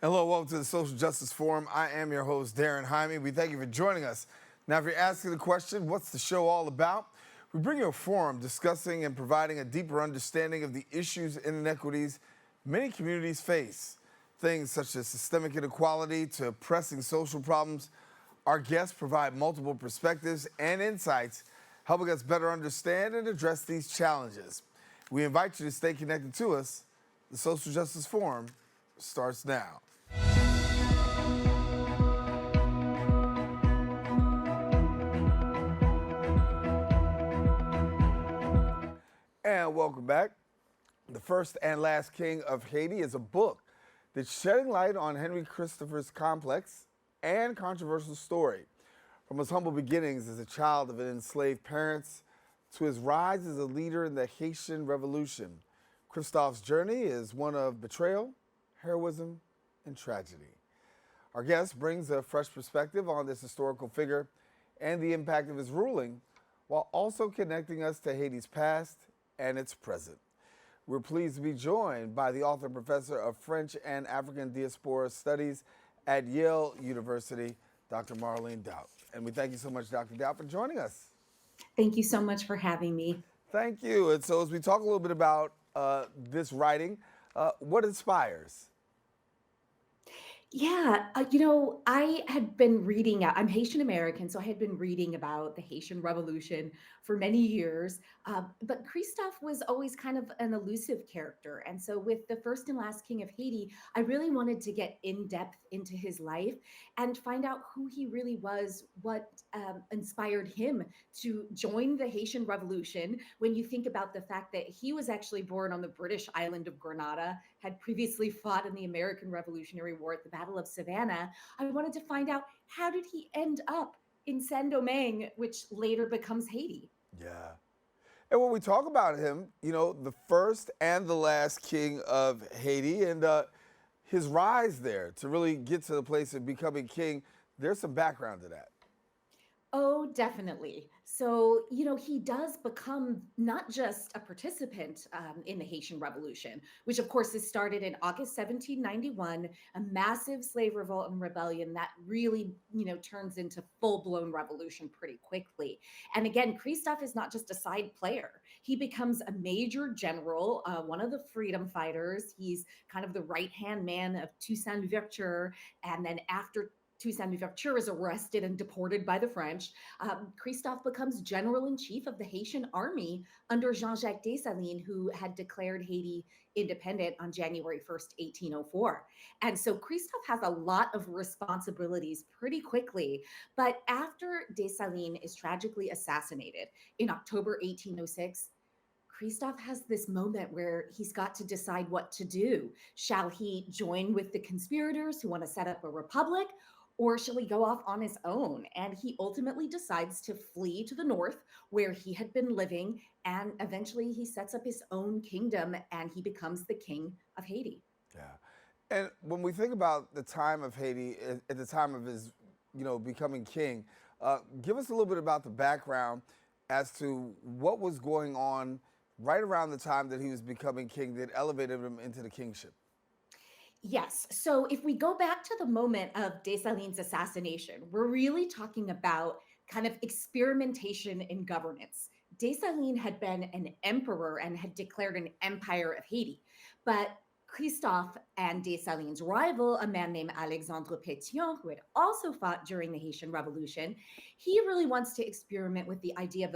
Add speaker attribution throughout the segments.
Speaker 1: Hello, welcome to the Social Justice Forum. I am your host, Daren Jaime. We thank you for joining us. Now, if you're asking the question, what's the show all about? We bring you a forum discussing and providing a deeper understanding of the issues and inequities many communities face. Things such as systemic inequality to pressing social problems. Our guests provide multiple perspectives and insights, helping us better understand and address these challenges. We invite you to stay connected to us. The Social Justice Forum starts now. And welcome back. The First and Last King of Haiti is a book that's shedding light on Henry Christopher's complex and controversial story. From his humble beginnings as a child of enslaved parents to his rise as a leader in the Haitian Revolution, Christophe's journey is one of betrayal, heroism, and tragedy. Our guest brings a fresh perspective on this historical figure and the impact of his ruling, while also connecting us to Haiti's past and its present. We're pleased to be joined by the author and professor of French and African Diaspora Studies at Yale University, Dr. Marlene Daut. And we thank you so much, Dr. Daut, for joining us.
Speaker 2: Thank you so much for having me.
Speaker 1: Thank you. And so as we talk a little bit about this writing, what inspires?
Speaker 2: Yeah, I had been reading, I'm Haitian American, so I had been reading about the Haitian Revolution for many years. But Christophe was always kind of an elusive character. And so with The First and Last King of Haiti, I really wanted to get in depth into his life and find out who he really was, what inspired him to join the Haitian Revolution. When you think about the fact that he was actually born on the British island of Grenada, had previously fought in the American Revolutionary War at the Battle of Savannah, I wanted to find out, how did he end up in Saint-Domingue, which later becomes Haiti?
Speaker 1: Yeah. And when we talk about him, the first and the last king of Haiti and his rise there to really get to the place of becoming king, there's some background to that.
Speaker 2: Oh, definitely. So, he does become not just a participant in the Haitian Revolution, which of course is started in August 1791, a massive slave revolt and rebellion that really, turns into full-blown revolution pretty quickly. And again, Christophe is not just a side player. He becomes a major general, one of the freedom fighters. He's kind of the right-hand man of Toussaint Louverture. And then after Toussaint Louverture is arrested and deported by the French, Christophe becomes general-in-chief of the Haitian army under Jean-Jacques Dessalines, who had declared Haiti independent on January 1st, 1804. And so Christophe has a lot of responsibilities pretty quickly. But after Dessalines is tragically assassinated in October 1806, Christophe has this moment where he's got to decide what to do. Shall he join with the conspirators who want to set up a republic, or shall he go off on his own? And he ultimately decides to flee to the north where he had been living. And eventually he sets up his own kingdom and he becomes the king of Haiti.
Speaker 1: Yeah. And when we think about the time of Haiti, at the time of his, becoming king, give us a little bit about the background as to what was going on right around the time that he was becoming king that elevated him into the kingship.
Speaker 2: Yes. So if we go back to the moment of Dessalines' assassination, we're really talking about kind of experimentation in governance. Dessalines had been an emperor and had declared an empire of Haiti. But Christophe and Dessalines' rival, a man named Alexandre Pétion, who had also fought during the Haitian Revolution, he really wants to experiment with the idea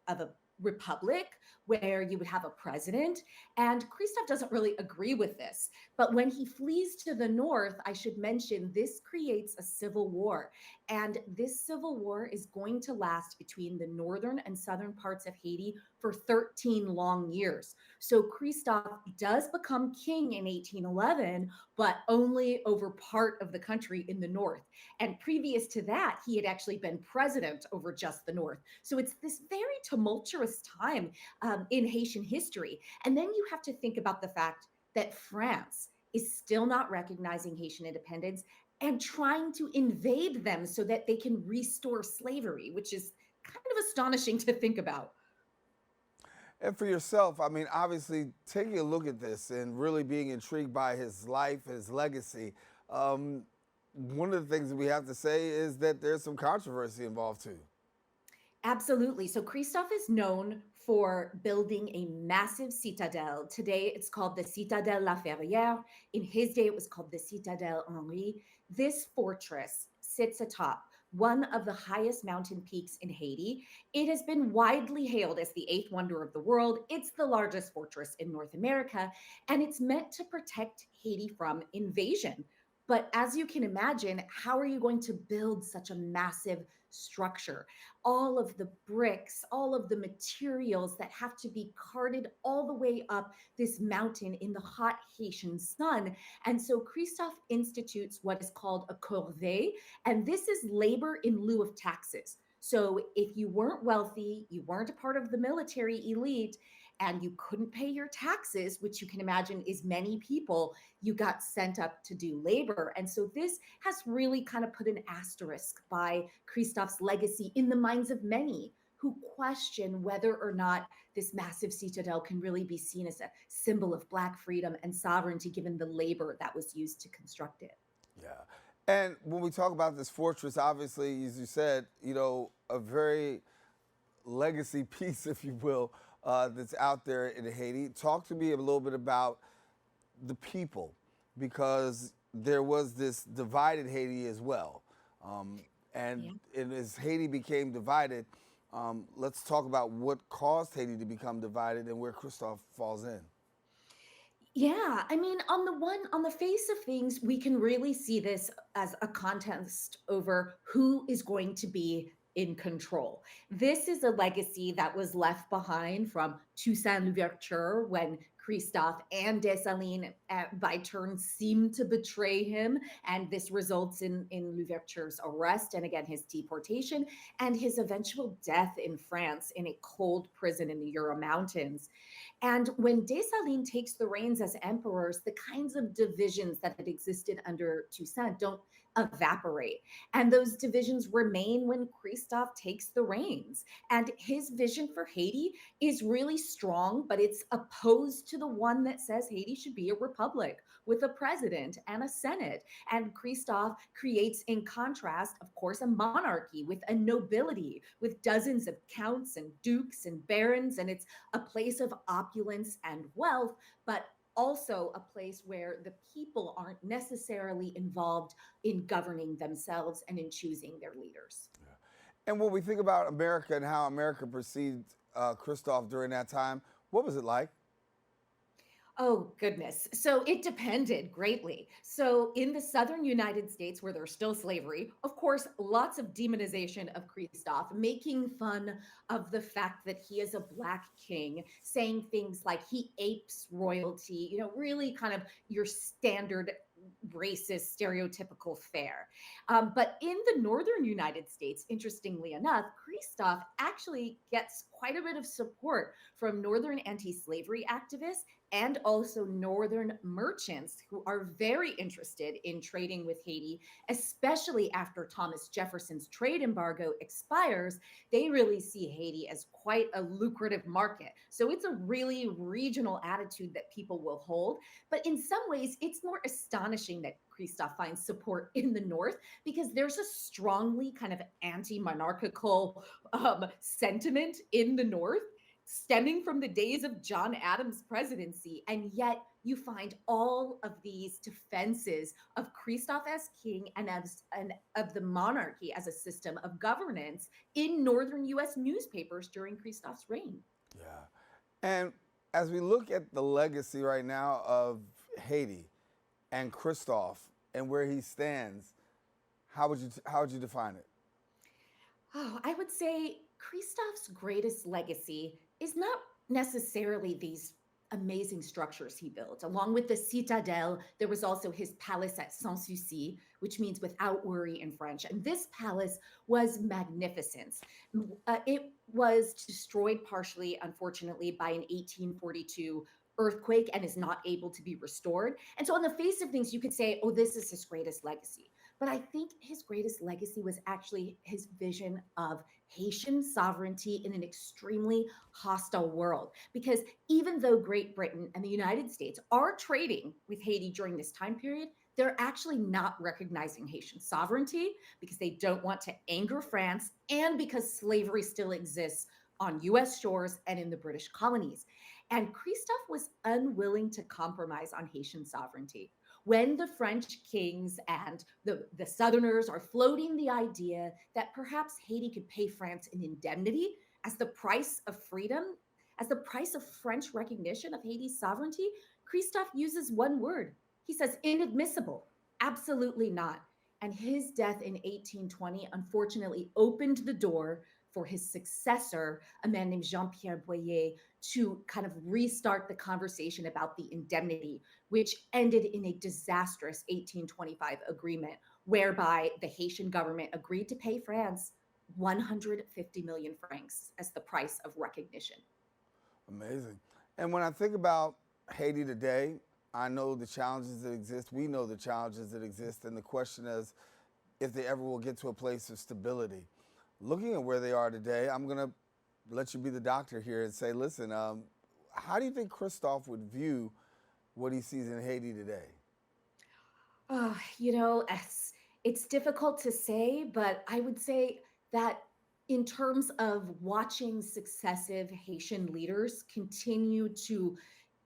Speaker 2: of a republic where you would have a president. And Christophe doesn't really agree with this. But when he flees to the north, I should mention this creates a civil war. And this civil war is going to last between the northern and southern parts of Haiti for 13 long years. So Christophe does become king in 1811, but only over part of the country in the north. And previous to that, he had actually been president over just the north. So it's this very tumultuous time in Haitian history. And then you have to think about the fact that France is still not recognizing Haitian independence and trying to invade them so that they can restore slavery, which is kind of astonishing to think about.
Speaker 1: And for yourself, I mean, obviously taking a look at this and really being intrigued by his life, his legacy, Um, One of the things that we have to say is that there's some controversy involved too.
Speaker 2: Absolutely. So Christophe is known for building a massive citadel. Today it's called the Citadelle La Ferrière. In his day, it was called the Citadelle Henri. This fortress sits atop one of the highest mountain peaks in Haiti. It has been widely hailed as the eighth wonder of the world. It's the largest fortress in North America, and it's meant to protect Haiti from invasion. But as you can imagine, how are you going to build such a massive structure? All of the bricks, all of the materials that have to be carted all the way up this mountain in the hot Haitian sun. And so Christophe institutes what is called a corvée, and this is labor in lieu of taxes. So if you weren't wealthy, you weren't a part of the military elite, and you couldn't pay your taxes, which you can imagine is many people, you got sent up to do labor. And so this has really kind of put an asterisk by Christophe's legacy in the minds of many who question whether or not this massive citadel can really be seen as a symbol of Black freedom and sovereignty, given the labor that was used to construct it.
Speaker 1: Yeah. And when we talk about this fortress, obviously, as you said, a very legacy piece, if you will, that's out there in Haiti. Talk to me a little bit about the people, because there was this divided Haiti as well. And,
Speaker 2: Yeah.
Speaker 1: and as Haiti became divided, let's talk about what caused Haiti to become divided and where Christophe falls in.
Speaker 2: Yeah, I mean, on the face of things, we can really see this as a contest over who is going to be in control. This is a legacy that was left behind from Toussaint Louverture when Christophe and Dessalines by turn seem to betray him. And this results in Louverture's arrest and again his deportation and his eventual death in France in a cold prison in the Jura Mountains. And when Dessalines takes the reins as emperors, the kinds of divisions that had existed under Toussaint don't evaporate. And those divisions remain when Christophe takes the reins. And his vision for Haiti is really strong, but it's opposed to the one that says Haiti should be a republic with a president and a senate. And Christophe creates, in contrast, of course, a monarchy with a nobility, with dozens of counts and dukes and barons. And it's a place of opulence and wealth, but also a place where the people aren't necessarily involved in governing themselves and in choosing their leaders.
Speaker 1: And when we think about America and how America perceived Christophe during that time, what was it like?
Speaker 2: Oh, goodness. So it depended greatly. So, in the southern United States, where there's still slavery, of course, lots of demonization of Christophe, making fun of the fact that he is a Black king, saying things like he apes royalty, really kind of your standard racist, stereotypical fare. But in the northern United States, interestingly enough, Christophe actually gets quite a bit of support from northern anti slavery activists and also northern merchants who are very interested in trading with Haiti, especially after Thomas Jefferson's trade embargo expires. They really see Haiti as quite a lucrative market. So it's a really regional attitude that people will hold. But in some ways, it's more astonishing that Christophe finds support in the North because there's a strongly kind of anti monarchical sentiment in the North stemming from the days of John Adams' presidency. And yet you find all of these defenses of Christophe as king and of the monarchy as a system of governance in northern US newspapers during Christophe's reign.
Speaker 1: Yeah. And as we look at the legacy right now of Haiti and Christophe and where he stands, how would you define it?
Speaker 2: Oh, I would say Christophe's greatest legacy is not necessarily these amazing structures he built. Along with the citadel, there was also his palace at Sans Souci, which means without worry in French. And this palace was magnificent. It was destroyed partially, unfortunately, by an 1842 earthquake and is not able to be restored. And so, on the face of things, you could say, oh, this is his greatest legacy. But I think his greatest legacy was actually his vision of Haitian sovereignty in an extremely hostile world. Because even though Great Britain and the United States are trading with Haiti during this time period, they're actually not recognizing Haitian sovereignty because they don't want to anger France and because slavery still exists on US shores and in the British colonies. And Christophe was unwilling to compromise on Haitian sovereignty. When the French kings and the Southerners are floating the idea that perhaps Haiti could pay France an indemnity as the price of freedom, as the price of French recognition of Haiti's sovereignty, Christophe uses one word. He says, inadmissible. Absolutely not. And his death in 1820 unfortunately opened the door for his successor, a man named Jean Pierre Boyer, to kind of restart the conversation about the indemnity, which ended in a disastrous 1825 agreement whereby the Haitian government agreed to pay France 150 million francs as the price of recognition.
Speaker 1: Amazing. And when I think about Haiti today, I know the challenges that exist. We know the challenges that exist. And the question is if they ever will get to a place of stability. Looking at where they are today, I'm going to let you be the doctor here and say, listen, how do you think Christophe would view what he sees in Haiti today?
Speaker 2: It's difficult to say, but I would say that in terms of watching successive Haitian leaders continue to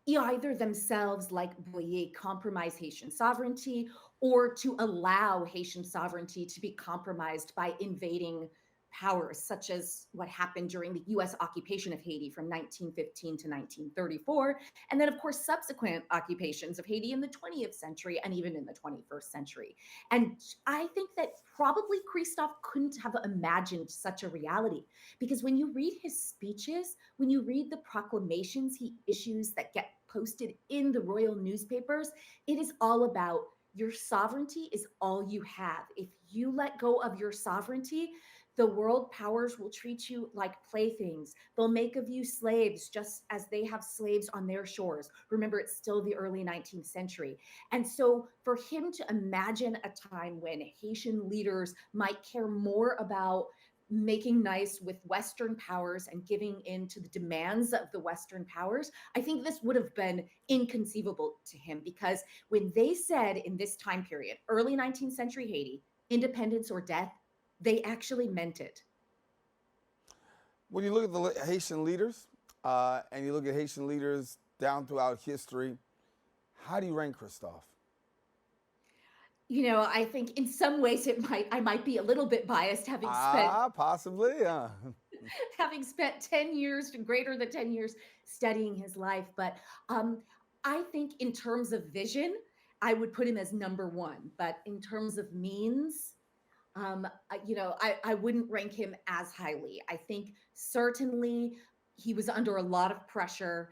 Speaker 2: either themselves, like Boyer, compromise Haitian sovereignty or to allow Haitian sovereignty to be compromised by invading powers, such as what happened during the US occupation of Haiti from 1915 to 1934. And then, of course, subsequent occupations of Haiti in the 20th century and even in the 21st century. And I think that probably Christophe couldn't have imagined such a reality because when you read his speeches, when you read the proclamations he issues that get posted in the royal newspapers, it is all about your sovereignty is all you have. If you let go of your sovereignty, the world powers will treat you like playthings. They'll make of you slaves just as they have slaves on their shores. Remember, it's still the early 19th century. And so for him to imagine a time when Haitian leaders might care more about making nice with Western powers and giving in to the demands of the Western powers, I think this would have been inconceivable to him because when they said in this time period, early 19th century Haiti, independence or death, they actually meant it.
Speaker 1: When you look at the Haitian leaders and you look at Haitian leaders down throughout history, how do you rank Christophe?
Speaker 2: I think in some ways I might be a little bit biased
Speaker 1: Possibly, yeah.
Speaker 2: having spent 10 years, greater than 10 years studying his life. But I think in terms of vision, I would put him as number one. But in terms of means, I wouldn't rank him as highly. I think certainly he was under a lot of pressure.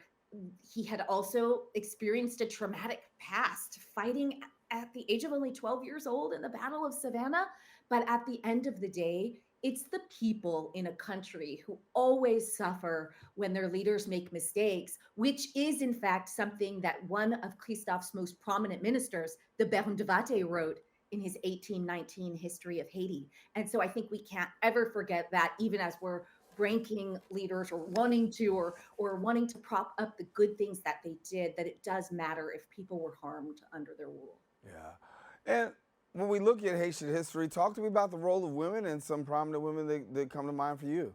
Speaker 2: He had also experienced a traumatic past fighting at the age of only 12 years old in the Battle of Savannah. But at the end of the day, it's the people in a country who always suffer when their leaders make mistakes, which is in fact something that one of Christophe's most prominent ministers, the Baron de Vatte, wrote in his 1819 History of Haiti. And so I think we can't ever forget that, even as we're ranking leaders or wanting to prop up the good things that they did, that it does matter if people were harmed under their rule.
Speaker 1: Yeah. And when we look at Haitian history, talk to me about the role of women and some prominent women that come to mind for you.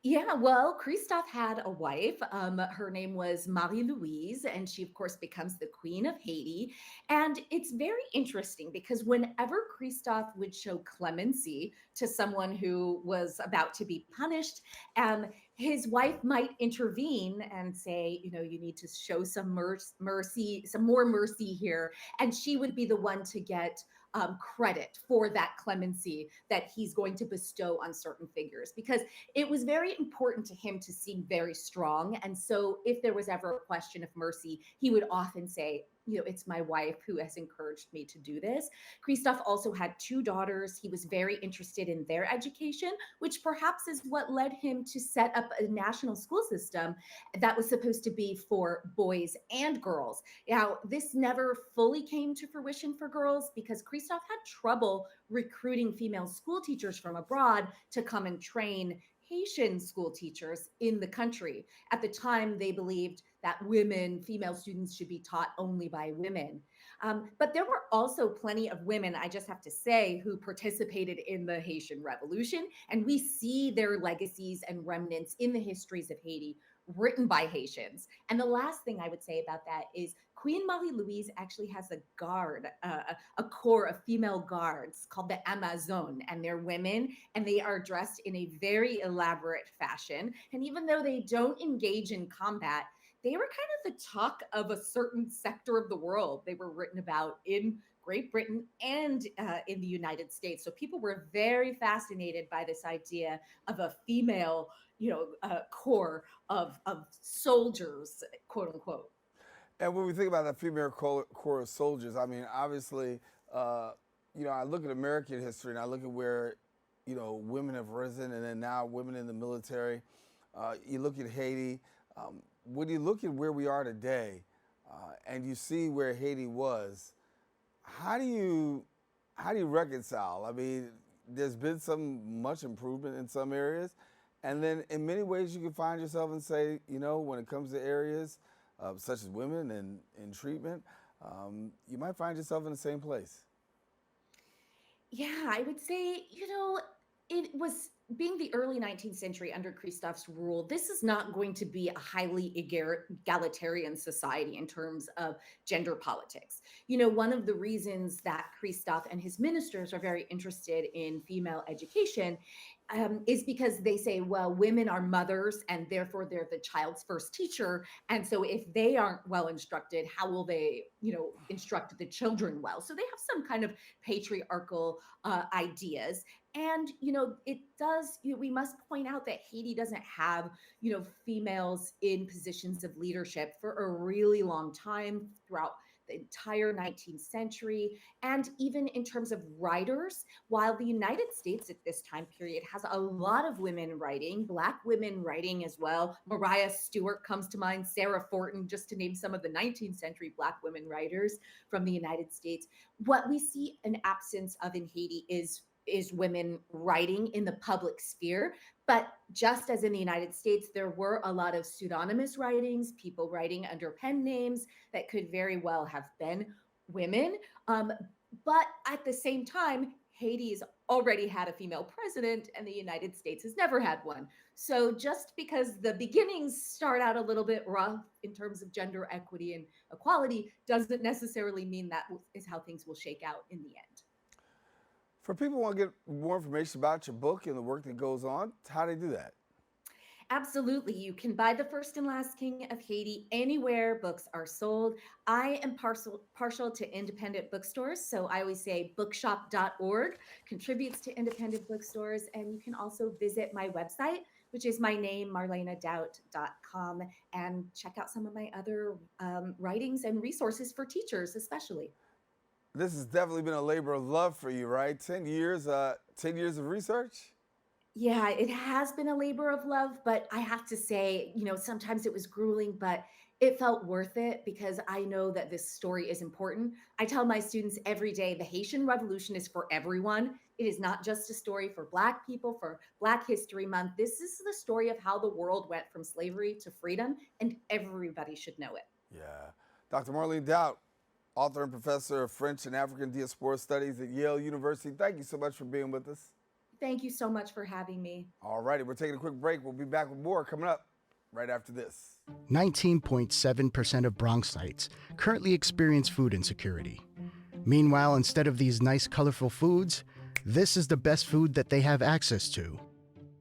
Speaker 2: Yeah, well, Christophe had a wife. Her name was Marie-Louise, and she, of course, becomes the Queen of Haiti. And it's very interesting because whenever Christophe would show clemency to someone who was about to be punished, his wife might intervene and say, you need to show some mercy, some more mercy here. And she would be the one to get credit for that clemency that he's going to bestow on certain figures because it was very important to him to seem very strong. And so if there was ever a question of mercy, he would often say, it's my wife who has encouraged me to do this. Christophe also had two daughters. He was very interested in their education, which perhaps is what led him to set up a national school system that was supposed to be for boys and girls. Now, this never fully came to fruition for girls because Christophe had trouble recruiting female school teachers from abroad to come and train Haitian school teachers in the country. At the time, they believed that female students should be taught only by women. But there were also plenty of women, I just have to say, who participated in the Haitian Revolution. And we see their legacies and remnants in the histories of Haiti written by Haitians. And the last thing I would say about that is Queen Marie Louise actually has a guard, a corps of female guards called the Amazon, and they're women, and they are dressed in a very elaborate fashion. And even though they don't engage in combat, they were kind of the talk of a certain sector of the world. They were written about in Great Britain and in the United States. So people were very fascinated by this idea of a female, corps of soldiers, quote unquote.
Speaker 1: And when we think about that female corps of soldiers, I mean, obviously, I look at American history and I look at where, women have risen and then now women in the military. You look at Haiti. When you look at where we are today and you see where Haiti was, how do you reconcile? I mean, there's been much improvement in some areas. And then in many ways you can find yourself and say, when it comes to areas such as women and treatment, you might find yourself in the same place.
Speaker 2: Yeah, I would say, it was being the early 19th century under Christophe's rule. This is not going to be a highly egalitarian society in terms of gender politics. One of the reasons that Christophe and his ministers are very interested in female education is because they say, well, women are mothers and therefore they're the child's first teacher. And so if they aren't well instructed, how will they, instruct the children well? So they have some kind of patriarchal ideas. And, we must point out that Haiti doesn't have, females in positions of leadership for a really long time throughout the entire 19th century. And even in terms of writers, while the United States at this time period has a lot of women writing, Black women writing as well. Maria Stewart comes to mind, Sarah Fortin, just to name some of the 19th century Black women writers from the United States. What we see an absence of in Haiti is women writing in the public sphere. But just as in the United States, there were a lot of pseudonymous writings, people writing under pen names that could very well have been women. But at the same time, Haiti's already had a female president and the United States has never had one. So just because the beginnings start out a little bit rough in terms of gender equity and equality doesn't necessarily mean that is how things will shake out in the end.
Speaker 1: For people who want to get more information about your book and the work that goes on, how do they do that?
Speaker 2: Absolutely. You can buy The First and Last King of Haiti anywhere books are sold. I am partial to independent bookstores. So I always say bookshop.org contributes to independent bookstores. And you can also visit my website, which is my name, marlenedaut.com, and check out some of my other writings and resources for teachers, especially.
Speaker 1: This has definitely been a labor of love for you, right? 10 years of research?
Speaker 2: Yeah, it has been a labor of love, but I have to say, sometimes it was grueling, but it felt worth it because I know that this story is important. I tell my students every day, the Haitian Revolution is for everyone. It is not just a story for Black people, for Black History Month. This is the story of how the world went from slavery to freedom, and everybody should know it.
Speaker 1: Yeah. Dr. Marlene Daut, author and professor of French and African Diaspora Studies at Yale University. Thank you so much for being with us.
Speaker 2: Thank you so much for having me.
Speaker 1: All righty, we're taking a quick break. We'll be back with more coming up right after this.
Speaker 3: 19.7% of Bronxites currently experience food insecurity. Meanwhile, instead of these nice, colorful foods, this is the best food that they have access to.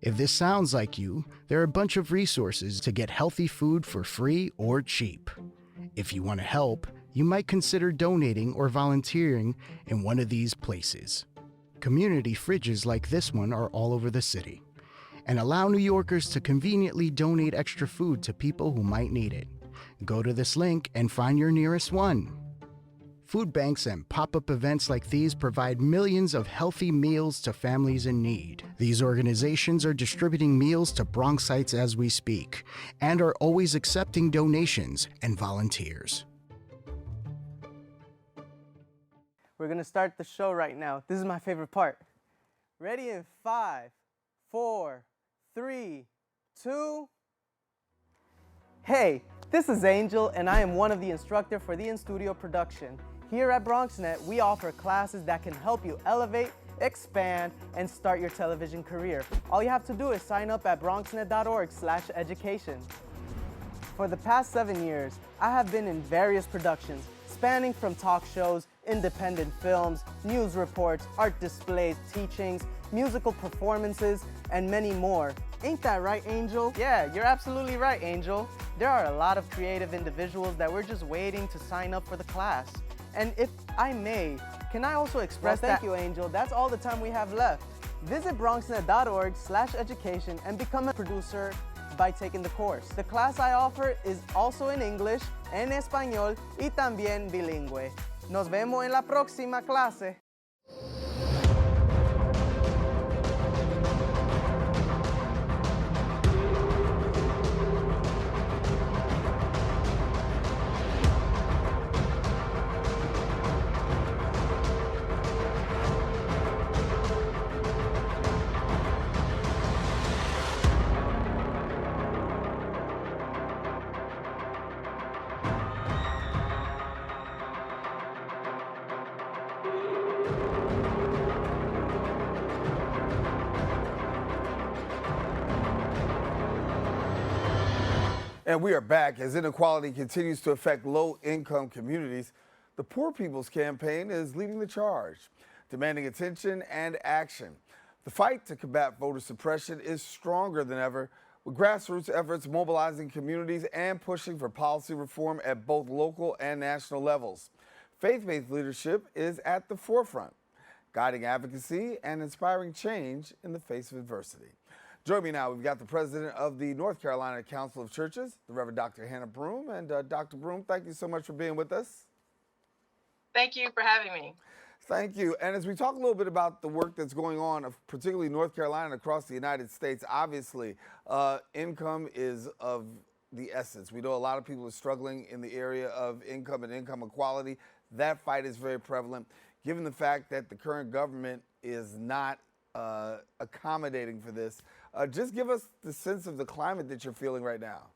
Speaker 3: If this sounds like you, there are a bunch of resources to get healthy food for free or cheap. If you want to help, you might consider donating or volunteering in one of these places. Community fridges like this one are all over the city and allow New Yorkers to conveniently donate extra food to people who might need it. Go to this link and find your nearest one. Food banks and pop-up events like these provide millions of healthy meals to families in need. These organizations are distributing meals to Bronxites as we speak, and are always accepting donations and volunteers.
Speaker 4: We're gonna start the show right now. This is my favorite part. Ready in 5, 4, 3, 2. Hey, this is Angel, and I am one of the instructors for the in-studio production. Here at BronxNet, we offer classes that can help you elevate, expand, and start your television career. All you have to do is sign up at BronxNet.org/education. For the past 7 years, I have been in various productions, spanning from talk shows, independent films, news reports, art displays, teachings, musical performances, and many more. Ain't that right, Angel? Yeah, you're absolutely right, Angel. There are a lot of creative individuals that we're just waiting to sign up for the class. And if I may, can I also express that? Thank you, Angel. That's all the time we have left. Visit BronxNet.org/education and become a producer by taking the course. The class I offer is also in English, en español y también bilingüe. Nos vemos en la próxima clase.
Speaker 1: And we are back. As inequality continues to affect low-income communities, the Poor People's Campaign is leading the charge, demanding attention and action. The fight to combat voter suppression is stronger than ever, with grassroots efforts mobilizing communities and pushing for policy reform at both local and national levels. Faith-based leadership is at the forefront, guiding advocacy and inspiring change in the face of adversity. Join me now. We've got the president of the North Carolina Council of Churches, the Reverend Dr. Hanna Broom. And Dr. Broom, thank you so much for being with us.
Speaker 5: Thank you for having me.
Speaker 1: Thank you. And as we talk a little bit about the work that's going on, particularly North Carolina and across the United States, obviously income is of the essence. We know a lot of people are struggling in the area of income and income equality. That fight is very prevalent, given the fact that the current government is not accommodating for this. Just give us the sense of the climate that you're feeling right now.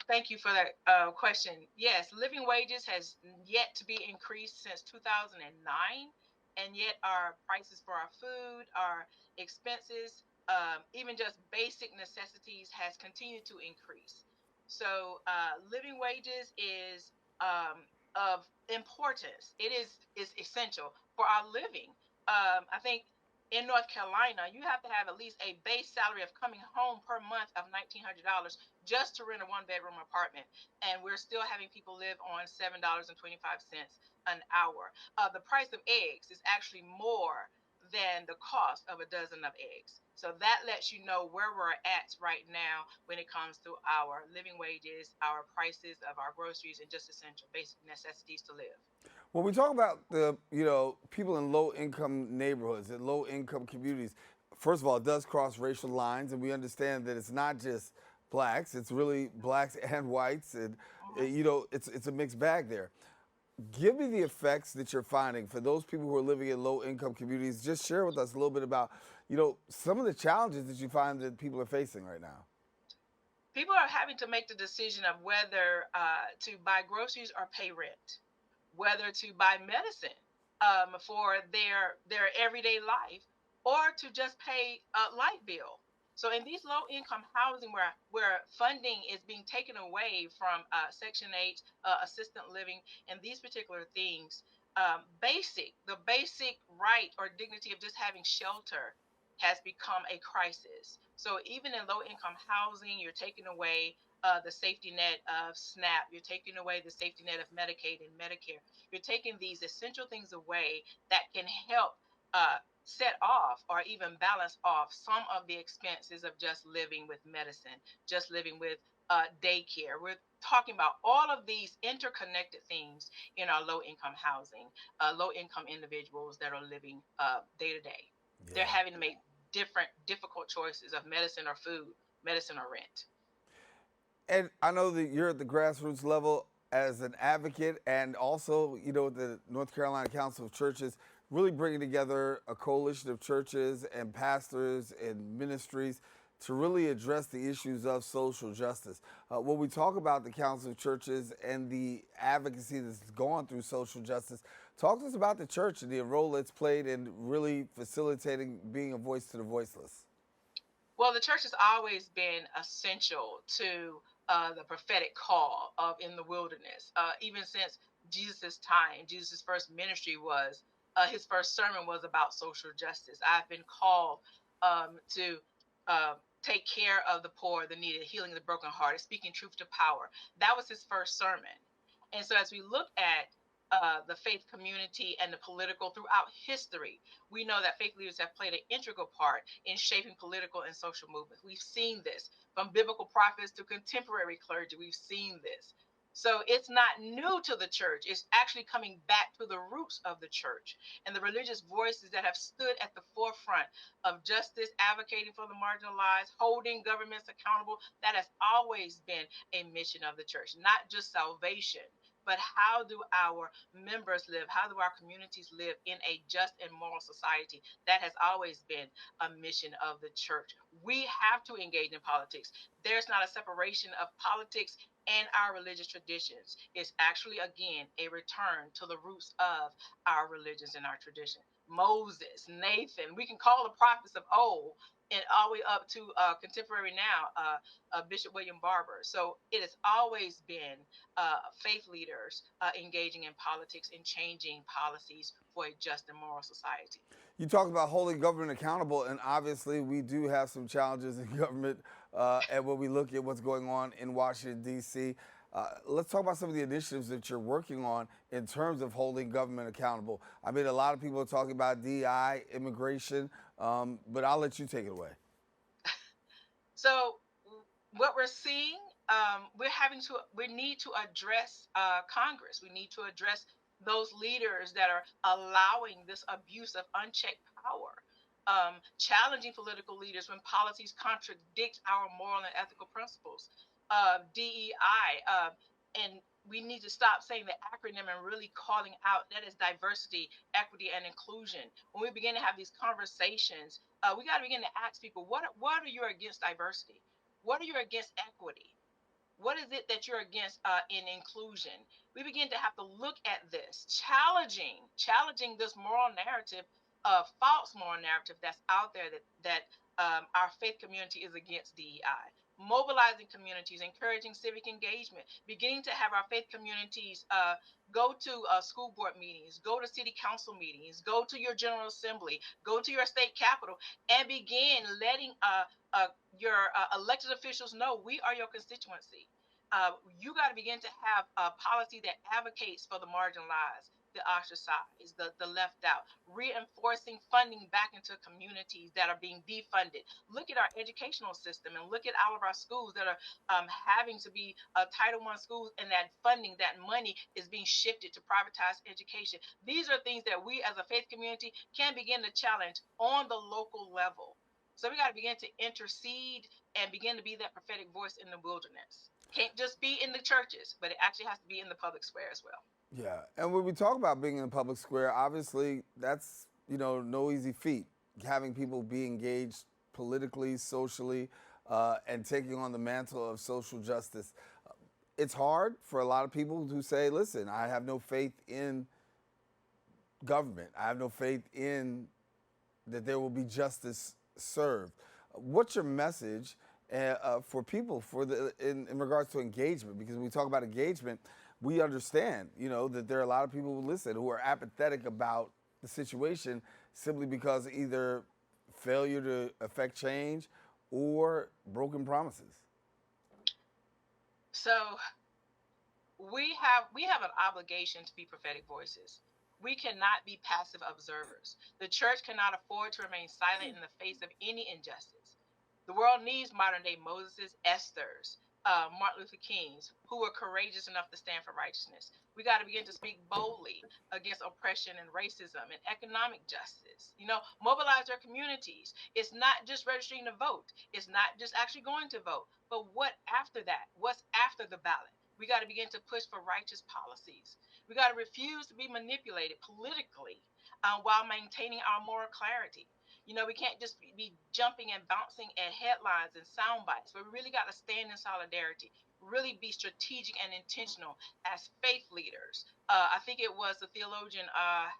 Speaker 5: Thank you for that question. Yes, living wages has yet to be increased since 2009, and yet our prices for our food, our expenses, even just basic necessities has continued to increase. So living wages is of importance. It is essential for our living. I think in North Carolina, you have to have at least a base salary of coming home per month of $1,900 just to rent a one-bedroom apartment. And we're still having people live on $7.25 an hour. The price of eggs is actually more than the cost of a dozen of eggs. So that lets you know where we're at right now when it comes to our living wages, our prices of our groceries, and just essential basic necessities to live.
Speaker 1: When we talk about the, people in low-income neighborhoods and low-income communities, first of all, it does cross racial lines, and we understand that it's not just blacks; it's really blacks and whites, and it's a mixed bag there. Give me the effects that you're finding for those people who are living in low-income communities. Just share with us a little bit about, some of the challenges that you find that people are facing right now.
Speaker 5: People are having to make the decision of whether to buy groceries or pay rent, whether to buy medicine for their everyday life, or to just pay a light bill. So in these low-income housing where funding is being taken away from Section 8, assistant living, and these particular things, the basic right or dignity of just having shelter has become a crisis. So even in low-income housing, you're taking away the safety net of SNAP. You're taking away the safety net of Medicaid and Medicare. You're taking these essential things away that can help set off or even balance off some of the expenses of just living with medicine, just living with daycare, with talking about all of these interconnected things in our low-income housing, low-income individuals that are living day to day. They're
Speaker 1: Yeah.
Speaker 5: having to make different difficult choices of medicine or food, medicine or rent.
Speaker 1: And I know that you're at the grassroots level as an advocate and also, the North Carolina Council of Churches, really bringing together a coalition of churches and pastors and ministries to really address the issues of social justice. When we talk about the Council of Churches and the advocacy that's gone through social justice, talk to us about the church and the role it's played in really facilitating being a voice to the voiceless.
Speaker 5: Well, the church has always been essential to the prophetic call of in the wilderness. Even since Jesus' time, Jesus' first ministry was, his first sermon was about social justice. I've been called to take care of the poor, the needy, healing the brokenhearted, speaking truth to power. That was his first sermon. And so as we look at the faith community and the political throughout history, we know that faith leaders have played an integral part in shaping political and social movements. We've seen this from biblical prophets to contemporary clergy. We've seen this. So it's not new to the church. It's actually coming back to the roots of the church and the religious voices that have stood at the forefront of justice, advocating for the marginalized, holding governments accountable. That has always been a mission of the church, not just salvation, but how do our members live? How do our communities live in a just and moral society? That has always been a mission of the church. We have to engage in politics. There's not a separation of politics and our religious traditions. It's actually, again, a return to the roots of our religions and our tradition. Moses, Nathan, we can call the prophets of old and all the way up to contemporary now, Bishop William Barber. So it has always been faith leaders engaging in politics and changing policies for a just and moral society.
Speaker 1: You talked about holding government accountable, and obviously we do have some challenges in government. And when we look at what's going on in Washington, D.C., let's talk about some of the initiatives that you're working on in terms of holding government accountable. I mean, a lot of people are talking about DI, immigration, but I'll let you take it away.
Speaker 5: So what we're seeing, we need to address Congress. We need to address those leaders that are allowing this abuse of unchecked power, challenging political leaders when policies contradict our moral and ethical principles, DEI, and we need to stop saying the acronym and really calling out that is diversity, equity, and inclusion. When we begin to have these conversations, we got to begin to ask people, what are you against diversity? What are you against equity? What is it that you're against in inclusion? We begin to have to look at this, challenging this moral narrative, false moral narrative that's out there that our faith community is against DEI. Mobilizing communities, encouraging civic engagement, beginning to have our faith communities go to school board meetings, go to city council meetings, go to your general assembly, go to your state capitol, and begin letting your elected officials know we are your constituency. You got to begin to have a policy that advocates for the marginalized, the ostracized, the left out, reinforcing funding back into communities that are being defunded. Look at our educational system and look at all of our schools that are having to be Title I schools, and that funding, that money is being shifted to privatized education. These are things that we as a faith community can begin to challenge on the local level. So we got to begin to intercede and begin to be that prophetic voice in the wilderness. Can't just be in the churches, but it actually has to be in the public square as well.
Speaker 1: Yeah, and when we talk about being in the public square, obviously that's, no easy feat. Having people be engaged politically, socially, and taking on the mantle of social justice. It's hard for a lot of people who say, listen, I have no faith in government. I have no faith in that there will be justice served. What's your message for people in regards to engagement? Because when we talk about engagement, we understand, that there are a lot of people who listen who are apathetic about the situation simply because either failure to affect change or broken promises.
Speaker 5: So we have an obligation to be prophetic voices. We cannot be passive observers. The church cannot afford to remain silent in the face of any injustice. The world needs modern day Moses, Esther's, Martin Luther Kings, who were courageous enough to stand for righteousness. We got to begin to speak boldly against oppression and racism and economic justice. Mobilize our communities. It's not just registering to vote. It's not just actually going to vote. But what after that? What's after the ballot? We got to begin to push for righteous policies. We got to refuse to be manipulated politically while maintaining our moral clarity. We can't just be jumping and bouncing at headlines and sound bites, but we really got to stand in solidarity, really be strategic and intentional as faith leaders. I think it was the theologian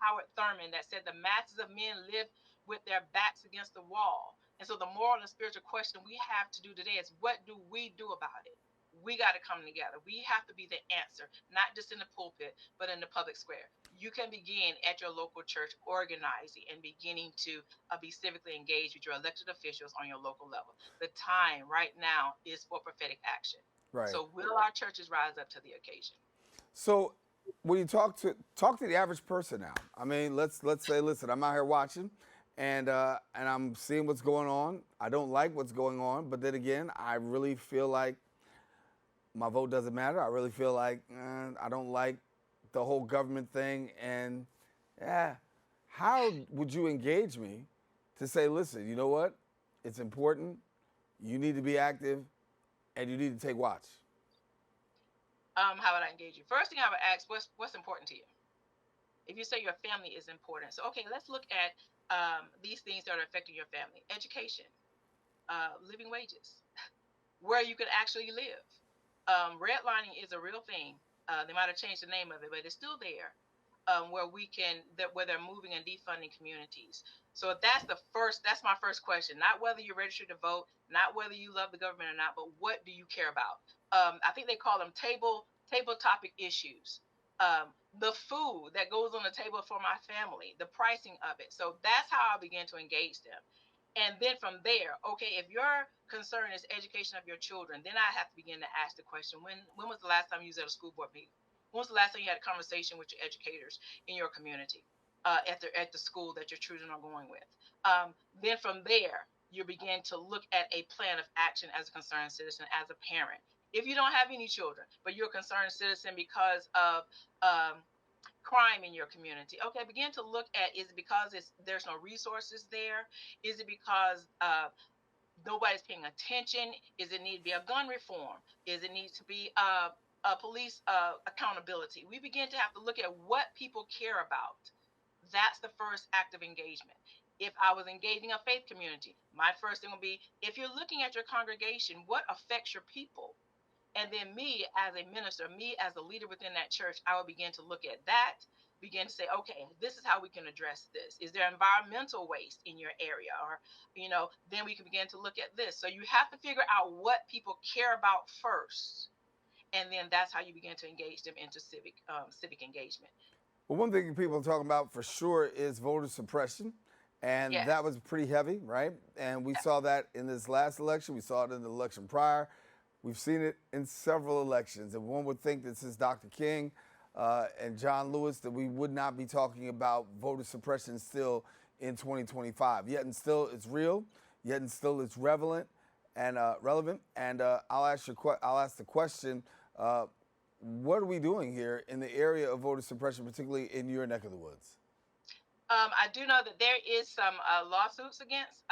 Speaker 5: Howard Thurman that said the masses of men live with their backs against the wall. And so the moral and spiritual question we have to do today is, what do we do about it? We got to come together. We have to be the answer, not just in the pulpit, but in the public square. You can begin at your local church organizing and beginning to be civically engaged with your elected officials on your local level. The time right now is for prophetic action.
Speaker 1: Right.
Speaker 5: So will our churches rise up to the occasion?
Speaker 1: So when you talk to the average person now, I mean, let's say, listen, I'm out here watching, and I'm seeing what's going on. I don't like what's going on, but then again, I really feel like my vote doesn't matter. I really feel like I don't like the whole government thing, and how would you engage me to say, listen, you know what? It's important. You need to be active, and you need to take watch.
Speaker 5: How would I engage you? First thing I would ask, what's important to you? If you say your family is important, so okay, let's look at these things that are affecting your family: education, living wages, where you could actually live. Redlining is a real thing. They might have changed the name of it, but it's still there. Where they're moving and defunding communities. So that's my first question. Not whether you're registered to vote, not whether you love the government or not, but what do you care about? I think they call them table topic issues. The food that goes on the table for my family, the pricing of it. So that's how I begin to engage them. And then from there, okay, if your concern is education of your children, then I have to begin to ask the question, when was the last time you was at a school board meeting? When was the last time you had a conversation with your educators in your community, at the school that your children are going with? Then from there, you begin to look at a plan of action as a concerned citizen, as a parent. If you don't have any children, but you're a concerned citizen because of crime in your community, okay, begin to look at, is it because there's no resources there? Is it because nobody's paying attention? Is it need to be a gun reform? Is it need to be a police accountability? We begin to have to look at what people care about. That's the first act of engagement. If I was engaging a faith community, my first thing will be, if you're looking at your congregation, what affects your people? And then me as a minister, me as a leader within that church, I will begin to look at that, begin to say, okay, this is how we can address this. Is there environmental waste in your area? Or, then we can begin to look at this. So you have to figure out what people care about first. And then that's how you begin to engage them into civic engagement.
Speaker 1: Well, one thing people are talking about for sure is voter suppression. And
Speaker 5: Yes.
Speaker 1: that was pretty heavy, right? And we saw that in this last election. We saw it in the election prior. We've seen it in several elections. And one would think that since Dr. King and John Lewis, that we would not be talking about voter suppression still in 2025. Yet and still it's real. Yet and still it's relevant. And I'll ask the question, what are we doing here in the area of voter suppression, particularly in your neck of the woods?
Speaker 5: I do know that there is some lawsuits against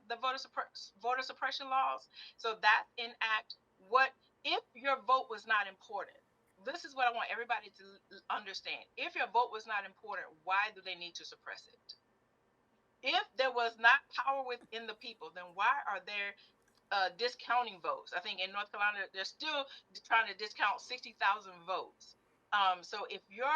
Speaker 5: the voter suppression laws. So that's in act. What if your vote was not important? This is what I want everybody to understand. If your vote was not important, why do they need to suppress it? If there was not power within the people, then why are there discounting votes? I think in North Carolina, they're still trying to discount 60,000 votes. So if your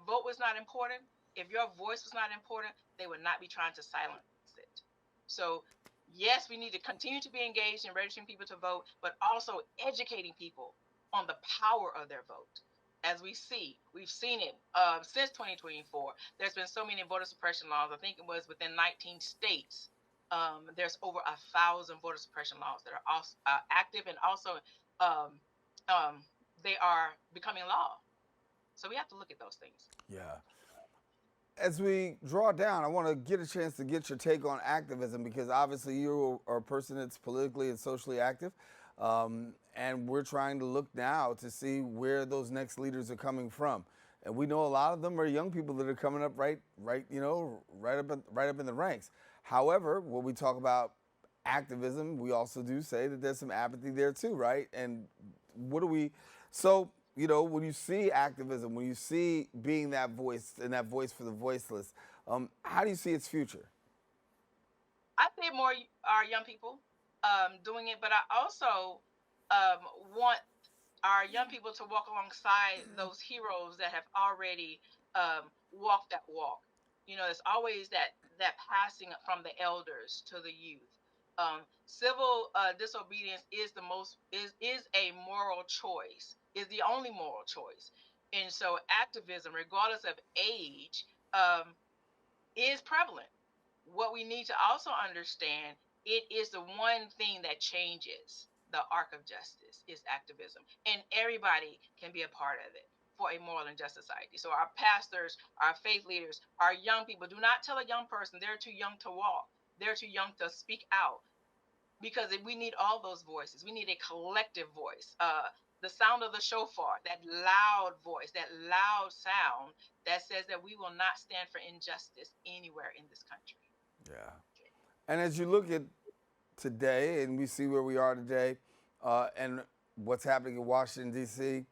Speaker 5: vote was not important, if your voice was not important, they would not be trying to silence it. So yes, we need to continue to be engaged in registering people to vote, but also educating people on the power of their vote. As we've seen it since 2024. There's been so many voter suppression laws. I think it was within 19 states. There's over 1,000 voter suppression laws that are also, active, and also they are becoming law. So we have to look at those things.
Speaker 1: Yeah. As we draw down, I want to get a chance to get your take on activism, because obviously you are a person that's politically and socially active. And we're trying to look now to see where those next leaders are coming from. And we know a lot of them are young people that are coming up right, right up in the ranks. However, when we talk about activism, we also do say that there's some apathy there too, right? And what do we? So when you see activism, when you see being that voice and that voice for the voiceless, how do you see its future?
Speaker 5: I think more are young people doing it, but I also um, want our young people to walk alongside those heroes that have already walked that walk. There's always that passing from the elders to the youth. Civil disobedience is a moral choice, is the only moral choice, and so activism, regardless of age, is prevalent. What we need to also understand, it is the one thing that changes the arc of justice is activism, and everybody can be a part of it for a moral and just society. So our pastors, our faith leaders, our young people, do not tell a young person they're too young to walk, they're too young to speak out, because we need all those voices. We need a collective voice. The sound of the shofar, that loud voice, that loud sound that says that we will not stand for injustice anywhere in this country.
Speaker 1: Yeah. And as you look at today and we see where we are today and what's happening in Washington, D.C.,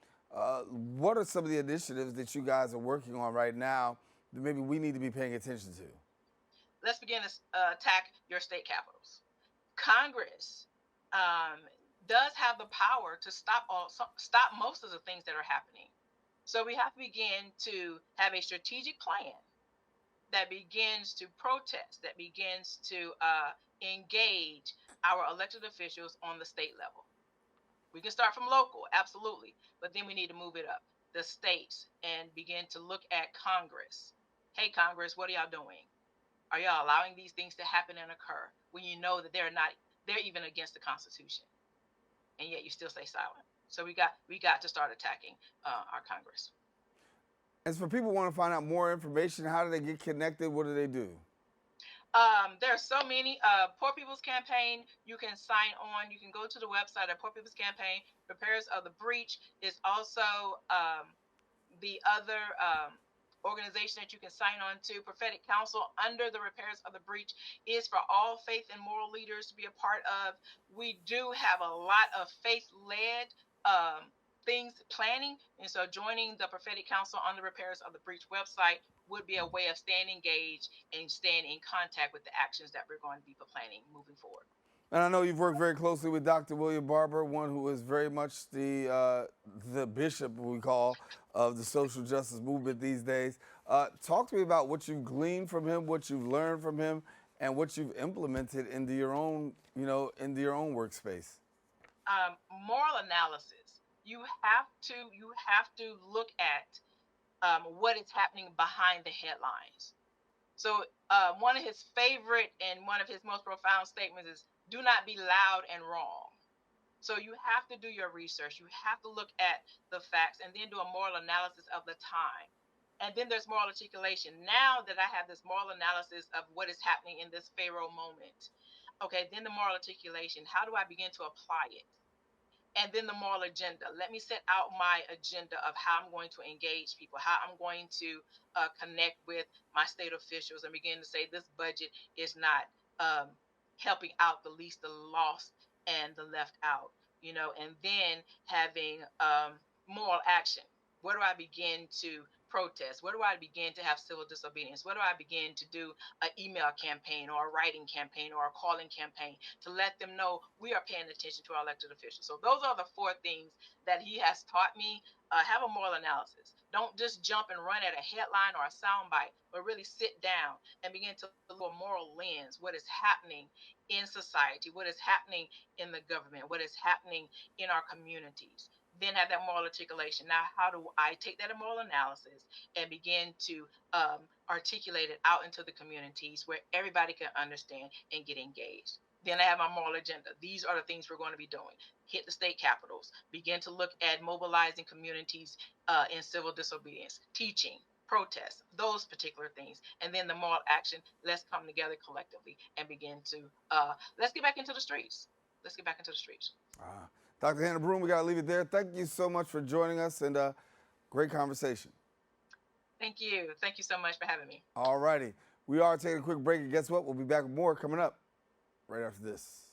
Speaker 1: what are some of the initiatives that you guys are working on right now that maybe we need to be paying attention to?
Speaker 5: Let's begin to attack your state capitals. Congress um, does have the power to stop most of the things that are happening. So we have to begin to have a strategic plan that begins to protest, that begins to engage our elected officials on the state level. We can start from local, absolutely, but then we need to move it up the states and begin to look at Congress. Hey, Congress, what are y'all doing? Are y'all allowing these things to happen and occur when you know that they're even against the Constitution, and yet you still stay silent? So we got to start attacking our Congress.
Speaker 1: As for people who want to find out more information, how do they get connected? What do they do?
Speaker 5: There are so many. Poor People's Campaign, you can sign on. You can go to the website of Poor People's Campaign. Repairs of the Breach is also the other organization that you can sign on to. Prophetic Council, under the Repairs of the Breach, is for all faith and moral leaders to be a part of. We do have a lot of faith-led things planning, and so joining the Prophetic Council on the Repairs of the Breach website would be a way of staying engaged and staying in contact with the actions that we're going to be planning moving forward.
Speaker 1: And I know you've worked very closely with Dr. William Barber, one who is very much the bishop, we call, of the social justice movement these days. Talk to me about what you've gleaned from him, what you've learned from him, and what you've implemented into your own, into your own workspace.
Speaker 5: Moral analysis. You have to look at what is happening behind the headlines. So one of his favorite and one of his most profound statements is, "Do not be loud and wrong." So you have to do your research. You have to look at the facts and then do a moral analysis of the time. And then there's moral articulation. Now that I have this moral analysis of what is happening in this Pharaoh moment, okay, then the moral articulation. How do I begin to apply it? And then the moral agenda. Let me set out my agenda of how I'm going to engage people, how I'm going to connect with my state officials, and begin to say this budget is not helping out the least, the lost, and the left out, and then having moral action. Where do I begin to protest? Where do I begin to have civil disobedience? Where do I begin to do an email campaign or a writing campaign or a calling campaign to let them know we are paying attention to our elected officials? So those are the four things that he has taught me. Have a moral analysis. Don't just jump and run at a headline or a soundbite, but really sit down and begin to look at a moral lens. What is happening in society? What is happening in the government? What is happening in our communities? Then have that moral articulation. Now, how do I take that moral analysis and begin to articulate it out into the communities where everybody can understand and get engaged? Then I have my moral agenda. These are the things we're going to be doing. Hit the state capitals. Begin to look at mobilizing communities in civil disobedience, teaching, protests, those particular things. And then the moral action. Let's come together collectively and begin to let's get back into the streets. let's get back into the streets.
Speaker 1: Dr. Hanna Broom, we got to leave it there. Thank you so much for joining us, and great conversation.
Speaker 5: Thank you. Thank you so much for having me.
Speaker 1: All righty. We are taking a quick break, and guess what? We'll be back with more coming up right after this.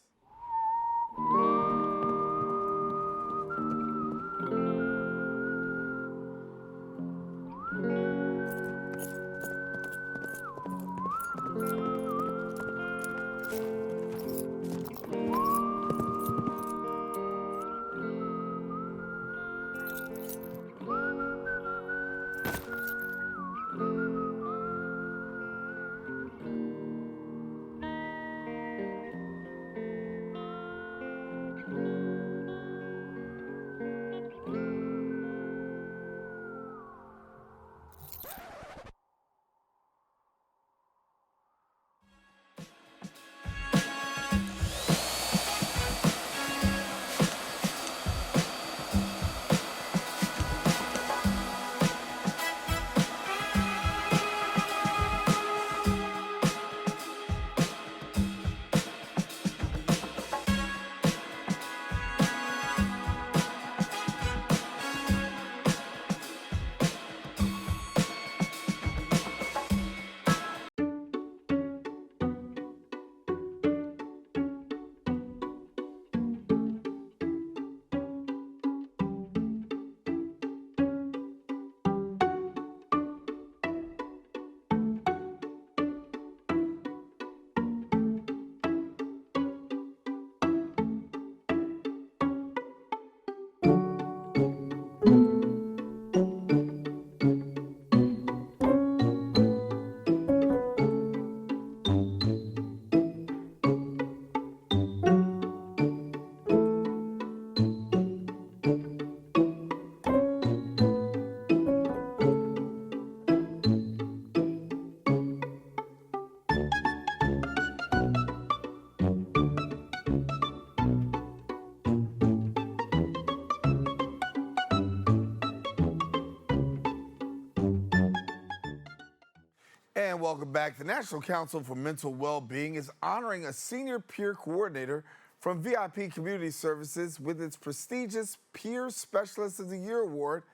Speaker 1: And welcome back. The National Council for Mental Well-Being is honoring a senior peer coordinator from VIP Community Services with its prestigious Peer Specialist of the Year award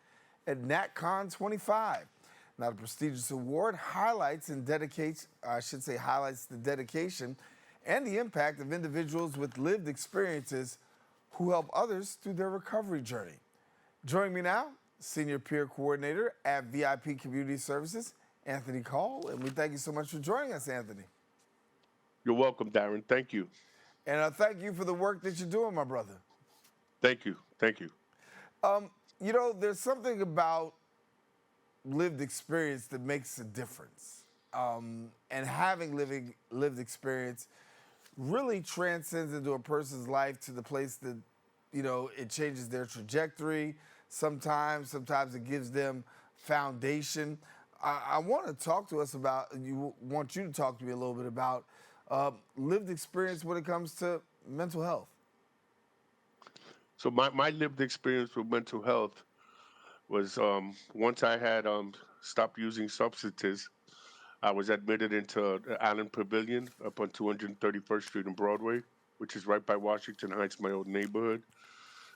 Speaker 1: at NatCon 25. Now, the prestigious award highlights the dedication and the impact of individuals with lived experiences who help others through their recovery journey. Joining me now, Senior Peer Coordinator at VIP Community Services, Anthony Kohl, and we thank you so much for joining us, Anthony.
Speaker 6: You're welcome, Daren. Thank you.
Speaker 1: And thank you for the work that you're doing, my brother.
Speaker 6: Thank you. Thank you.
Speaker 1: You know, there's something about lived experience that makes a difference. And having lived experience really transcends into a person's life to the place that, you know, it changes their trajectory. Sometimes it gives them foundation. I want to talk to us about, want you to talk to me a little bit about lived experience when it comes to mental health.
Speaker 6: So my lived experience with mental health was once I had stopped using substances, I was admitted into the Allen Pavilion up on 231st Street and Broadway, which is right by Washington Heights, my old neighborhood.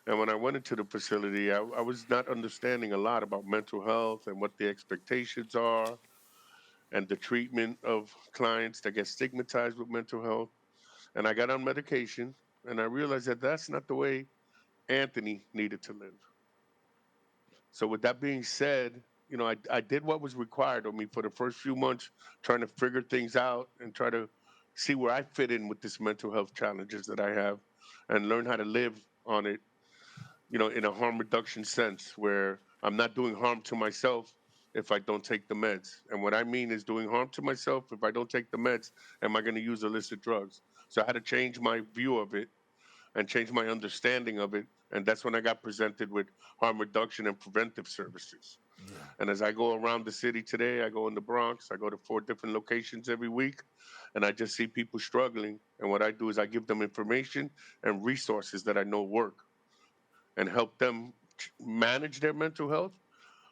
Speaker 6: And when I went into the facility, I was not understanding a lot about mental health and what the expectations are and the treatment of clients that get stigmatized with mental health. And I got on medication, and I realized that that's not the way Anthony needed to live. So with that being said, you know, I did what was required of me for the first few months, trying to figure things out and try to see where I fit in with this mental health challenges that I have and learn how to live on it, you know, in a harm reduction sense where I'm not doing harm to myself if I don't take the meds. And what I mean is doing harm to myself if I don't take the meds, am I going to use illicit drugs? So I had to change my view of it and change my understanding of it. And that's when I got presented with harm reduction and preventive services.
Speaker 1: Yeah.
Speaker 6: And as I go around the city today, I go in the Bronx, I go to 4 different locations every week, and I just see people struggling. And what I do is I give them information and resources that I know work and help them manage their mental health,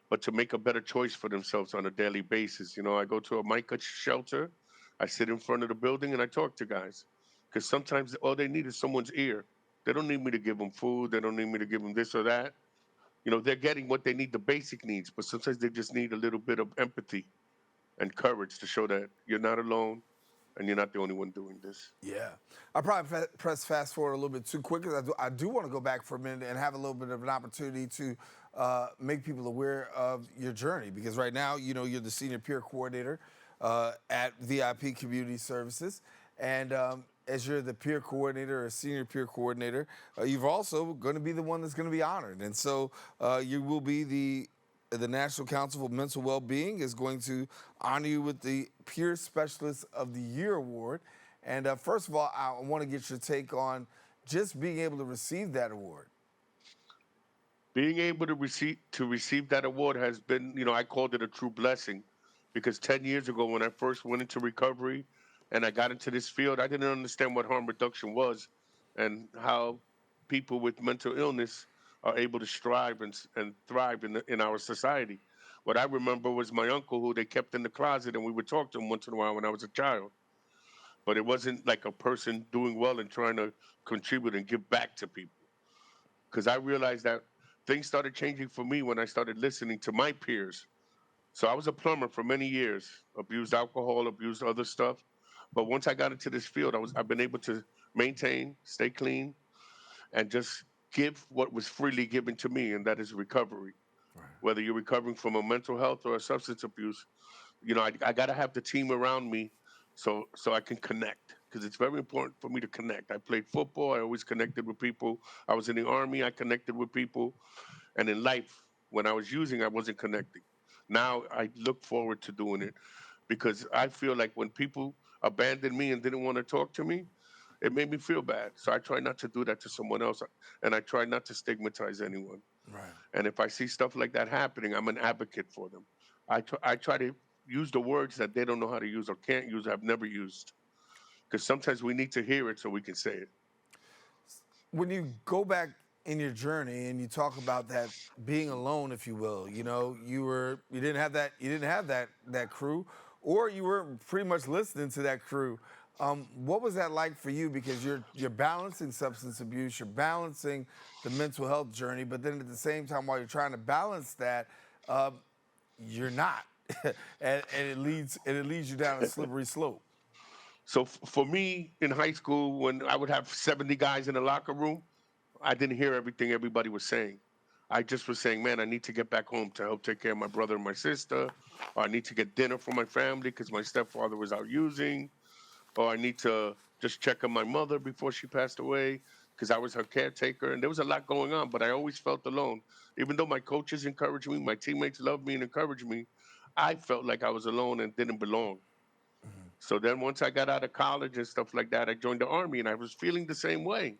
Speaker 6: but to make a better choice for themselves on a daily basis. You know, I go to a MICA shelter, I sit in front of the building and I talk to guys because sometimes all they need is someone's ear They don't need me to give them food. They don't need me to give them this or that. They're getting what they need, the basic needs, but sometimes they just need a little bit of empathy and courage to show that you're not alone and you're not the only one doing this.
Speaker 1: Yeah. I probably press fast forward a little bit too quick because I do want to go back for a minute and have a little bit of an opportunity to make people aware of your journey. Because right now, you're the senior peer coordinator at VIP Community Services. And as you're the peer coordinator or senior peer coordinator, you've also going to be the one that's going to be honored. And so you will be the National Council for Mental Well-Being is going to honor you with the Peer Specialist of the Year Award. And first of all, I want to get your take on just being able to receive that award.
Speaker 6: Being able to receive that award has been, I called it a true blessing, because 10 years ago when I first went into recovery and I got into this field, I didn't understand what harm reduction was and how people with mental illness are able to strive and thrive in our society. What I remember was my uncle, who they kept in the closet, and we would talk to him once in a while when I was a child. But it wasn't like a person doing well and trying to contribute and give back to people. Because I realized that things started changing for me when I started listening to my peers. So I was a plumber for many years, abused alcohol, abused other stuff. But once I got into this field, I've been able to maintain, stay clean, and just give what was freely given to me, and that is recovery.
Speaker 1: Right.
Speaker 6: Whether you're recovering from a mental health or a substance abuse, I got to have the team around me so I can connect, because it's very important for me to connect. I played football. I always connected with people. I was in the Army. I connected with people. And in life, when I was using, I wasn't connecting. Now I look forward to doing it, because I feel like when people abandoned me and didn't want to talk to me, it made me feel bad. So I try not to do that to someone else, and I try not to stigmatize anyone.
Speaker 1: Right.
Speaker 6: And if I see stuff like that happening, I'm an advocate for them. I try to use the words that they don't know how to use or can't use, I've never used, because sometimes we need to hear it so we can say it.
Speaker 1: When you go back in your journey and you talk about that being alone, if you will, you didn't have that crew, or you were pretty much listening to that crew. What was that like for you? Because you're balancing substance abuse, you're balancing the mental health journey, but then at the same time, while you're trying to balance that, you're not, and it leads you down a slippery slope.
Speaker 6: So for me in high school, when I would have 70 guys in the locker room, I didn't hear everything everybody was saying. I just was saying, man, I need to get back home to help take care of my brother and my sister, or I need to get dinner for my family because my stepfather was out using, or I need to just check on my mother before she passed away because I was her caretaker. And there was a lot going on, but I always felt alone. Even though my coaches encouraged me, my teammates loved me and encouraged me, I felt like I was alone and didn't belong. So then once I got out of college and stuff like that, I joined the Army, and I was feeling the same way.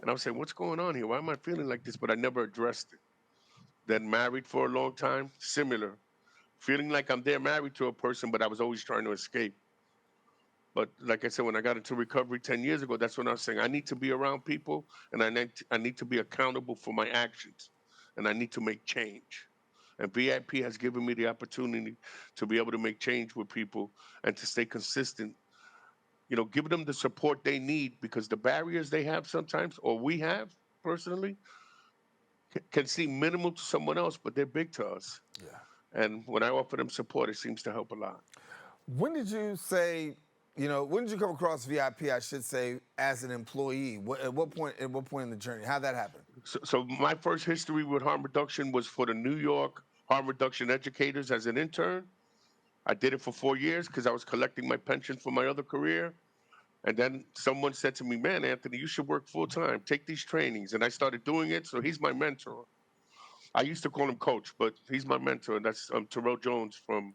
Speaker 6: And I was saying, what's going on here? Why am I feeling like this? But I never addressed it. Then married for a long time, similar. Feeling like I'm there married to a person, but I was always trying to escape. But like I said, when I got into recovery 10 years ago, that's when I was saying I need to be around people, and I need to be accountable for my actions, and I need to make change. And VIP has given me the opportunity to be able to make change with people and to stay consistent. Give them the support they need, because the barriers they have sometimes, or we have personally, can seem minimal to someone else, but they're big to us.
Speaker 1: Yeah.
Speaker 6: And when I offer them support, it seems to help a lot.
Speaker 1: When did you say, when did you come across VIP, I should say, as an employee? At what point in the journey? How'd that happen?
Speaker 6: So my first history with harm reduction was for the New York harm reduction educators as an intern. I did it for 4 years because I was collecting my pension for my other career. And then someone said to me, man, Anthony, you should work full time. Take these trainings. And I started doing it. So he's my mentor. I used to call him coach, but he's my mentor. And that's Terrell Jones from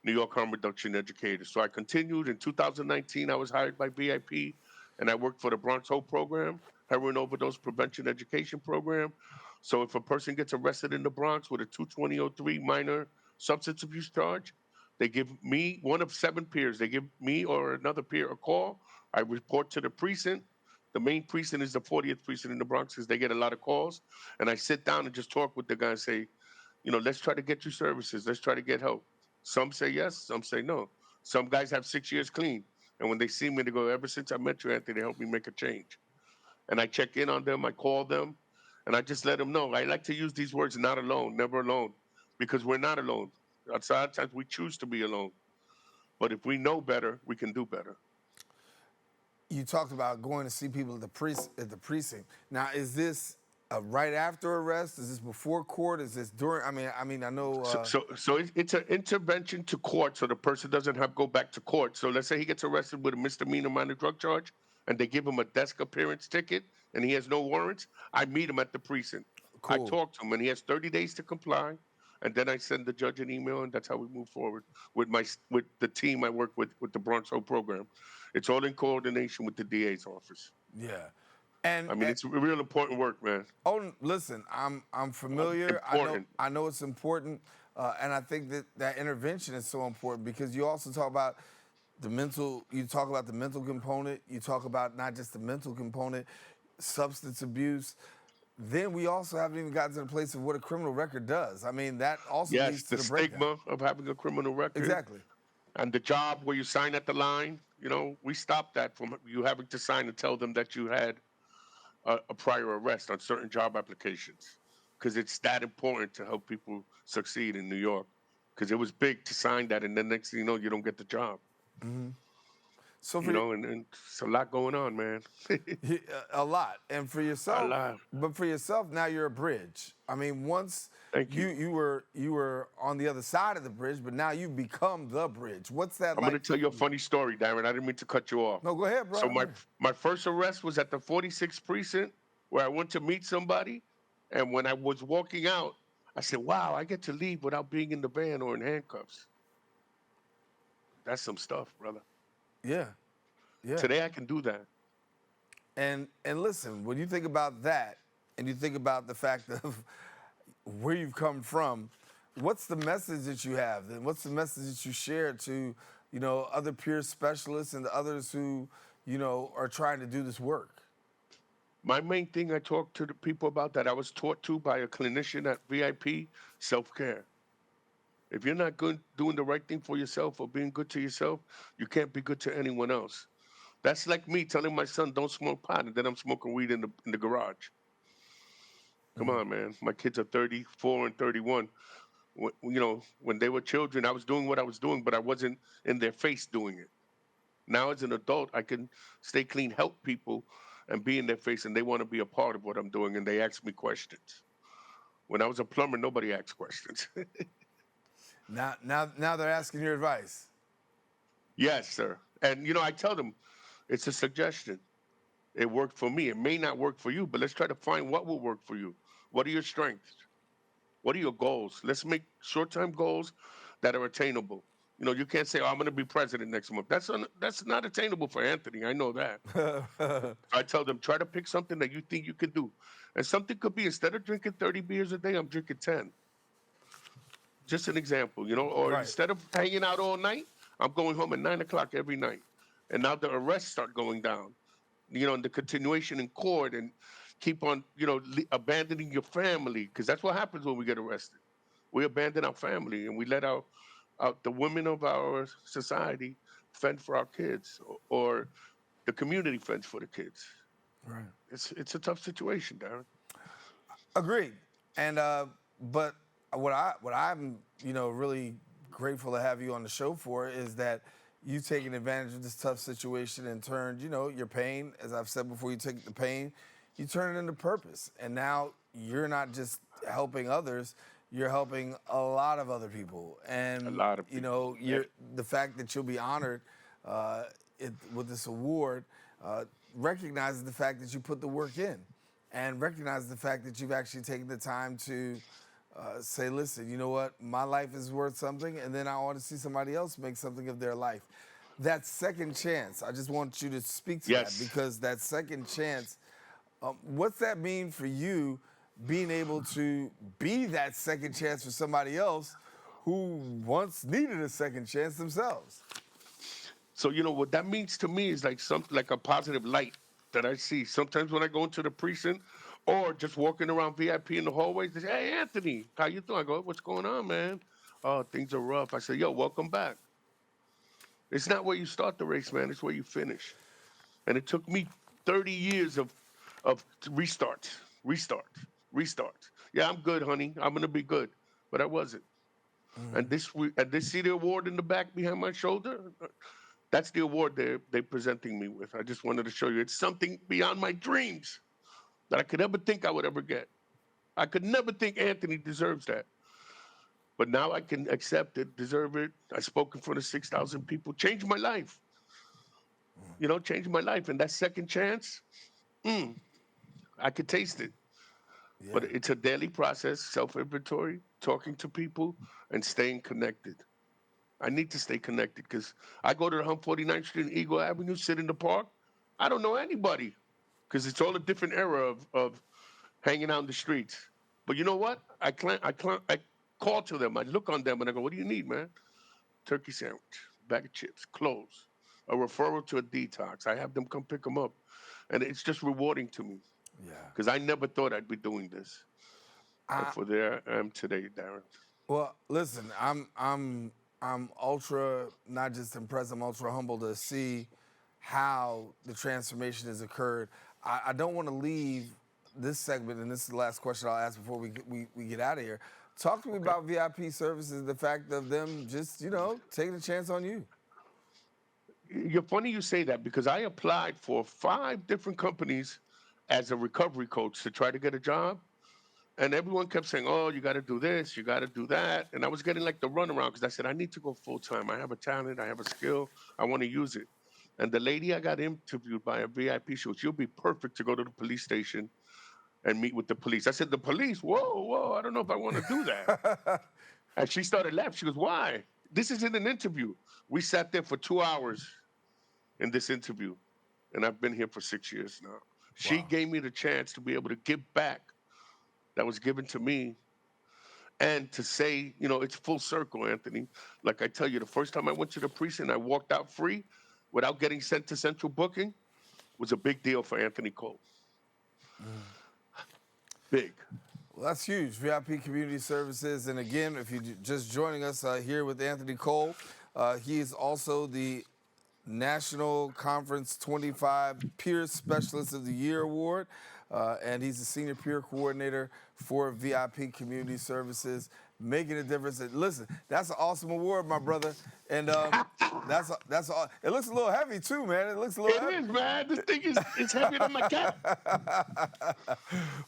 Speaker 6: New York Harm Reduction Educators. So I continued. In 2019, I was hired by BIP, and I worked for the Bronx Hope program, heroin overdose prevention education program. So if a person gets arrested in the Bronx with a 22003 minor substance abuse charge, they give me, one of 7 peers, they give me or another peer a call. I report to the precinct. The main precinct is the 40th precinct in the Bronx, because they get a lot of calls. And I sit down and just talk with the guy and say, let's try to get you services. Let's try to get help. Some say yes, some say no. Some guys have 6 years clean. And when they see me, they go, ever since I met you, Anthony, they helped me make a change. and I check in on them. I call them, and I just let them know. I like to use these words: not alone, never alone, because we're not alone. Outside times we choose to be alone, but if we know better, we can do better.
Speaker 1: You talked about going to see people at the precinct. Now, is this right after arrest? Is this before court? Is this during? I know.
Speaker 6: So it's an intervention to court, so the person doesn't have to go back to court. So let's say he gets arrested with a misdemeanor minor drug charge, and they give him a desk appearance ticket, and he has no warrants. I meet him at the precinct. I
Speaker 1: Cool.
Speaker 6: talk to him, and he has 30 days to comply, and then I send the judge an email, and that's how we move forward with the team I work with the Bronx Whole program. It's all in coordination with the DA's office.
Speaker 1: Yeah. And
Speaker 6: I mean, it's real important work, man.
Speaker 1: oh, listen, I'm familiar.
Speaker 6: Important.
Speaker 1: I know it's important, and I think that intervention is so important because you also talk about the mental. You talk about the mental component. You talk about not just the mental component, substance abuse. Then we also haven't even gotten to the place of what a criminal record does. I mean, that also leads
Speaker 6: Yes,
Speaker 1: to
Speaker 6: the
Speaker 1: the breakdown.
Speaker 6: stigma of having a criminal record.
Speaker 1: Exactly.
Speaker 6: And the job where you sign at the line, we stopped that from you having to sign and tell them that you had a prior arrest on certain job applications, because it's that important to help people succeed in New York. Because it was big to sign that, and then next thing you know, you don't get the job.
Speaker 1: So
Speaker 6: And it's a lot going on, man.
Speaker 1: a lot, and for yourself,
Speaker 6: A lot.
Speaker 1: but for yourself, now you're a bridge. I mean, once
Speaker 6: Thank you.
Speaker 1: you were on the other side of the bridge, but now you've become the bridge. What's that
Speaker 6: I'm
Speaker 1: like?
Speaker 6: going to tell you a funny story, Daren. I didn't mean to cut you off.
Speaker 1: No, go ahead, bro.
Speaker 6: So my first arrest was at the 46th precinct, where I went to meet somebody, and when I was walking out, I said, "Wow, I get to leave without being in the van or in handcuffs." That's some stuff, brother.
Speaker 1: Yeah.
Speaker 6: Today I can do that.
Speaker 1: And listen, when you think about that, and you think about the fact of where you've come from, what's the message that you have? And what's the message that you share to, other peer specialists and the others who, are trying to do this work?
Speaker 6: My main thing I talk to the people about that I was taught to by a clinician at VIP, self-care. If you're not doing the right thing for yourself or being good to yourself, you can't be good to anyone else. That's like me telling my son, don't smoke pot, and then I'm smoking weed in the garage. Come on, man. My kids are 34 and 31. When they were children, I was doing what I was doing, but I wasn't in their face doing it. Now as an adult, I can stay clean, help people, and be in their face, and they want to be a part of what I'm doing, and they ask me questions. When I was a plumber, nobody asked questions.
Speaker 1: Now they're asking your advice.
Speaker 6: Yes, sir. And, I tell them, it's a suggestion. It worked for me. It may not work for you, but let's try to find what will work for you. What are your strengths? What are your goals? Let's make short-term goals that are attainable. You can't say, "Oh, I'm going to be president next month." That's not attainable for Anthony. I know that. I tell them, try to pick something that you think you can do. And something could be, instead of drinking 30 beers a day, I'm drinking 10. Just an example, or
Speaker 1: Right.
Speaker 6: instead of hanging out all night, I'm going home at 9 o'clock every night. And now the arrests start going down, and the continuation in court, and keep on, abandoning your family, because that's what happens when we get arrested. We abandon our family, and we let the women of our society fend for our kids, or the community fends for the kids.
Speaker 1: Right.
Speaker 6: It's a tough situation, Daren.
Speaker 1: Agreed. And but what I'm really grateful to have you on the show for is that you taking advantage of this tough situation and turned your pain, as I've said before, you take the pain, you turn it into purpose, and now you're not just helping others, you're helping a lot of other people. And
Speaker 6: A lot of people.
Speaker 1: the fact that you'll be honored with this award recognizes the fact that you put the work in, and recognizes the fact that you've actually taken the time to say, listen, you know what, my life is worth something, and then I want to see somebody else make something of their life. That second chance, I just want you to speak to
Speaker 6: Yes.
Speaker 1: that, because that second chance, what's that mean for you, being able to be that second chance for somebody else who once needed a second chance themselves?
Speaker 6: So what that means to me is like a positive light that I see. Sometimes when I go into the precinct, or just walking around VIP in the hallways, they say, "Hey, Anthony, how you doing?" I go, "What's going on, man?" "Oh, things are rough." I say, "Yo, welcome back." It's not where you start the race, man. It's where you finish. And it took me 30 years of of restarts, restarts, restarts. Yeah, I'm good, honey. I'm gonna be good, but I wasn't. And this see the award in the back behind my shoulder? That's the award they're presenting me with. I just wanted to show you it's something beyond my dreams that I could ever think I would ever get. I could never think Anthony deserves that. But now I can accept it, deserve it. I spoke in front of 6,000 people, changed my life. You know, changed my life. And that second chance, I could taste it.
Speaker 1: Yeah.
Speaker 6: But it's a daily process, self-inventory, talking to people, and staying connected. I need to stay connected because I go to the 149th Street and Eagle Avenue, sit in the park. I don't know anybody because it's all a different era of hanging out in the streets. But you know what? I call to them. I look on them and I go, "What do you need, man?" Turkey sandwich, bag of chips, clothes, a referral to a detox. I have them come pick them up, and it's just rewarding to me
Speaker 1: Yeah.
Speaker 6: because I never thought I'd be doing this. And for there I am today, Daren.
Speaker 1: Well, listen, I'm ultra not just impressed, I'm ultra humble to see how the transformation has occurred. I don't want to leave this segment, and this is the last question I'll ask before we get out of here. Talk to me about VIP services, the fact of them just, taking a chance on you.
Speaker 6: You're funny you say that because I applied for 5 different companies as a recovery coach to try to get a job. And everyone kept saying, "Oh, you got to do this, you got to do that." And I was getting like the runaround because I said, "I need to go full time. I have a talent, I have a skill, I want to use it." And the lady I got interviewed by a VIP, she goes, "You'll be perfect to go to the police station and meet with the police." I said, "The police? Whoa, whoa, I don't know if I want to do that." And she started laughing. She goes, "Why? This isn't an interview." We sat there for 2 hours in this interview, and I've been here for 6 years now. She
Speaker 1: Wow.
Speaker 6: gave me the chance to be able to give back that was given to me and to say, it's full circle, Anthony. Like I tell you, the first time I went to the precinct, I walked out free without getting sent to central booking was a big deal for Anthony Kohl. Big.
Speaker 1: Well, that's huge. VIP Community Services. And again, if you're just joining us here with Anthony Kohl, he is also the National Conference 25 Peer Specialist of the Year Award. And he's the Senior Peer Coordinator for VIP Community Services, making a difference. And listen, that's an awesome award, my brother. And that's all. It looks a little heavy too, man. It looks a little heavy.
Speaker 6: It is, man. This thing is heavier than my cat.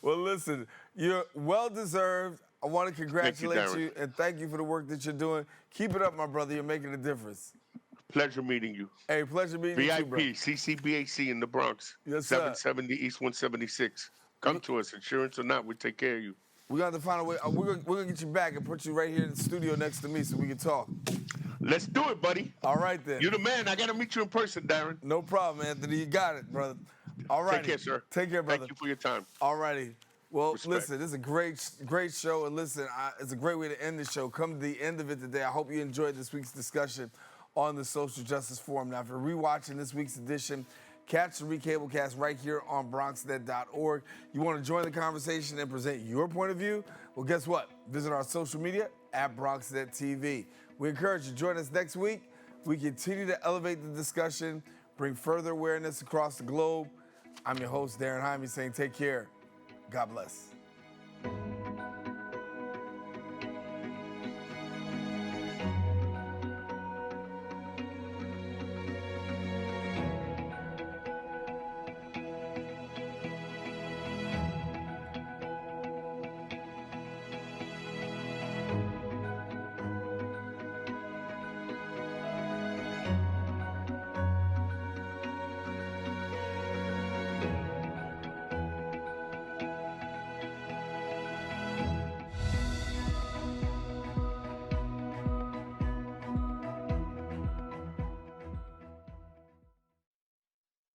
Speaker 1: Well, listen, you're well deserved. I want to congratulate
Speaker 6: Daren.
Speaker 1: you and thank you for the work that you're doing. Keep it up, my brother. You're making a difference.
Speaker 6: Pleasure meeting you.
Speaker 1: Hey, pleasure meeting you too, bro.
Speaker 6: VIP, CCBAC in the Bronx.
Speaker 1: Yes, sir.
Speaker 6: 770 East 176. Come to us, insurance or not, we take care of you.
Speaker 1: We got to find a way. We're gonna get you back and put you right here in the studio next to me so we can talk.
Speaker 6: Let's do it, buddy.
Speaker 1: All right, then.
Speaker 6: You're the man. I got to meet you in person, Daren.
Speaker 1: No problem, Anthony. You got it, brother. All right.
Speaker 6: Take care, sir.
Speaker 1: Take care, brother.
Speaker 6: Thank you for your time.
Speaker 1: All righty. Well,
Speaker 6: Respect.
Speaker 1: listen, this is a great show. And listen, it's a great way to end the show. Come to the end of it today. I hope you enjoyed this week's discussion on the Social Justice Forum. Now, if you're rewatching this week's edition, catch the recablecast right here on BronxNet.org. You want to join the conversation and present your point of view? Well, guess what? Visit our social media at BronxNet TV. We encourage you to join us next week. We continue to elevate the discussion, bring further awareness across the globe. I'm your host, Daren Jaime, saying take care. God bless.